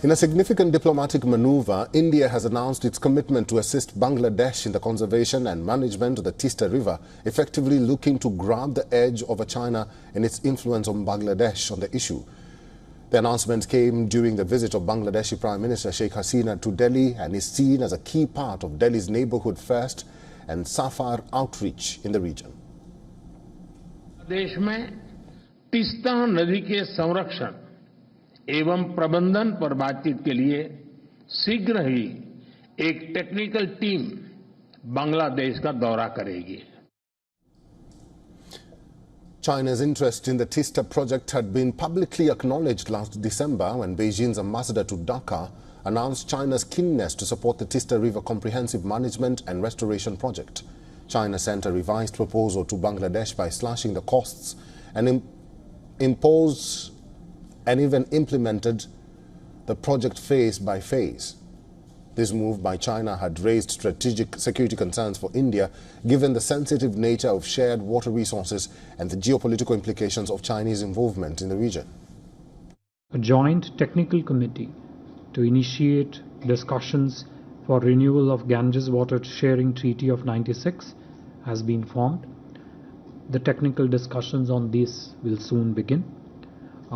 In a significant diplomatic maneuver, India has announced its commitment to assist Bangladesh in the conservation and management of the Tista River, effectively looking to grab the edge over China in its influence on Bangladesh on the issue. The announcement came during the visit of Bangladeshi Prime Minister Sheikh Hasina to Delhi and is seen as a key part of Delhi's neighborhood first and Safar outreach in the region. देश में तीस्ता नदी के संरक्षण एवं प्रबंधन पर बातचीत के लिए शीघ्र ही एक टेक्निकल टीम बांग्लादेश का दौरा करेगी. China's interest in the Tista project had been publicly acknowledged last December when Beijing's ambassador to Dhaka announced China's keenness to support the Tista River Comprehensive Management and Restoration Project. China sent a revised proposal to Bangladesh by slashing the costs and imposed and even implemented the project phase by phase. This move by China had raised strategic security concerns for India, given the sensitive nature of shared water resources and the geopolitical implications of Chinese involvement in the region. A joint technical committee to initiate discussions for renewal of Ganges Water Sharing Treaty of '96 has been formed. The technical discussions on this will soon begin.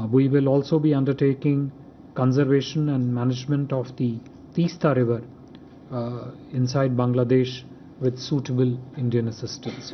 We will also be undertaking conservation and management of the Tista River inside Bangladesh with suitable Indian assistance.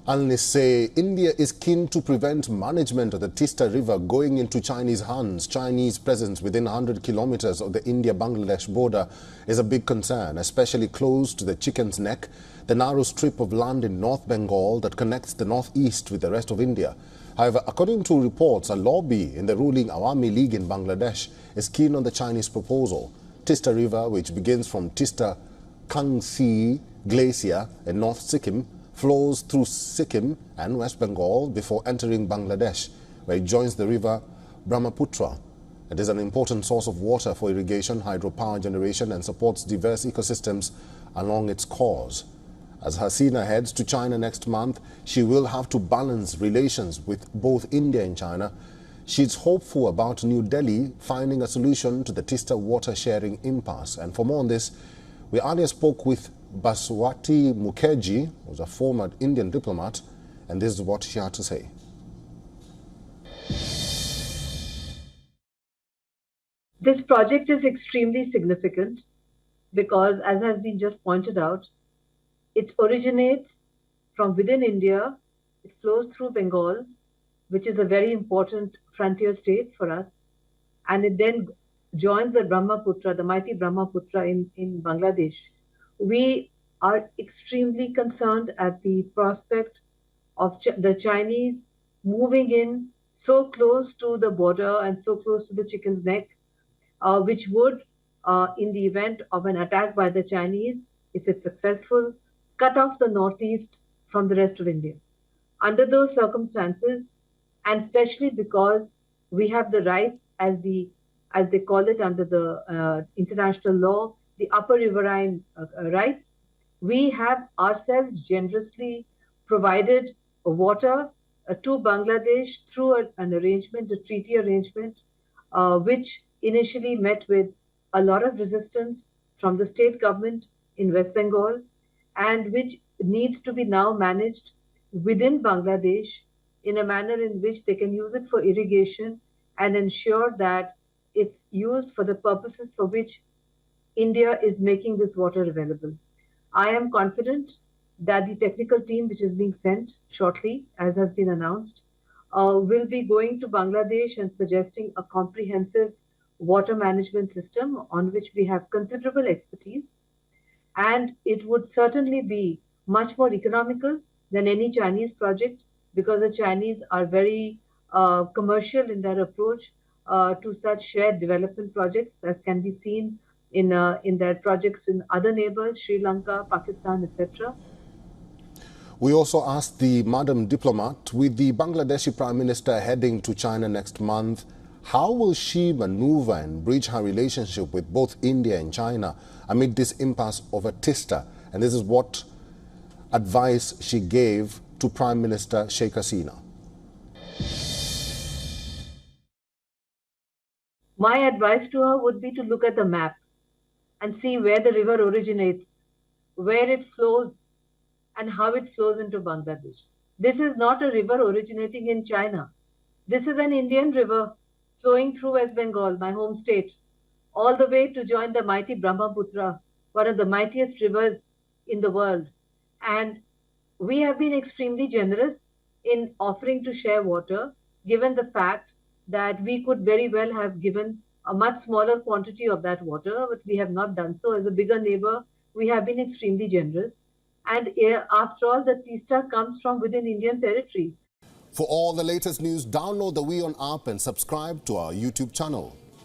Analysts say India is keen to prevent management of the Tista River going into Chinese hands. Chinese presence within 100 kilometers of the India-Bangladesh border is a big concern, especially close to the Chicken's Neck, the narrow strip of land in North Bengal that connects the northeast with the rest of India. However, according to reports, a lobby in the ruling Awami League in Bangladesh is keen on the Chinese proposal. Tista River, which begins from Tista Kangsi Glacier in North Sikkim, flows through Sikkim and West Bengal before entering Bangladesh, where it joins the river Brahmaputra. It is an important source of water for irrigation, hydropower generation, and supports diverse ecosystems along its course. As Hasina heads to China next month, she will have to balance relations with both India and China. She's hopeful about New Delhi finding a solution to the Tista water sharing impasse. And for more on this, we earlier spoke with Baswati Mukherjee, who's a former Indian diplomat, and this is what she had to say. This project is extremely significant because, as has been just pointed out, it originates from within India, it flows through Bengal, which is a very important frontier state for us, and it then joins the Brahmaputra, the mighty Brahmaputra in Bangladesh. We are extremely concerned at the prospect of the Chinese moving in so close to the border and so close to the Chicken's Neck, which would, in the event of an attack by the Chinese, if it's successful, cut off the northeast from the rest of India. Under those circumstances, and especially because we have the rights, as they call it under the international law, the upper riverine rights, we have ourselves generously provided water to Bangladesh through an arrangement, a treaty arrangement, which initially met with a lot of resistance from the state government in West Bengal, and which needs to be now managed within Bangladesh in a manner in which they can use it for irrigation and ensure that it's used for the purposes for which India is making this water available. I am confident that the technical team, which is being sent shortly, as has been announced, will be going to Bangladesh and suggesting a comprehensive water management system on which we have considerable expertise. And it would certainly be much more economical than any Chinese project, because the Chinese are very commercial in their approach to such shared development projects, as can be seen in their projects in other neighbors, Sri Lanka, Pakistan, etc. We also asked the Madam Diplomat, with the Bangladeshi Prime Minister heading to China next month, how will she maneuver and bridge her relationship with both India and China amid this impasse over Tista? And this is what advice she gave to Prime Minister Sheikh Hasina. My advice to her would be to look at the map and see where the river originates, where it flows, and how it flows into Bangladesh. This is not a river originating in China. This is an Indian river flowing through West Bengal, my home state, all the way to join the mighty Brahmaputra, one of the mightiest rivers in the world. And we have been extremely generous in offering to share water, given the fact that we could very well have given a much smaller quantity of that water, but we have not done so. As a bigger neighbor, we have been extremely generous. And after all, the Tista comes from within Indian territory. For all the latest news, download the WION app and subscribe to our YouTube channel.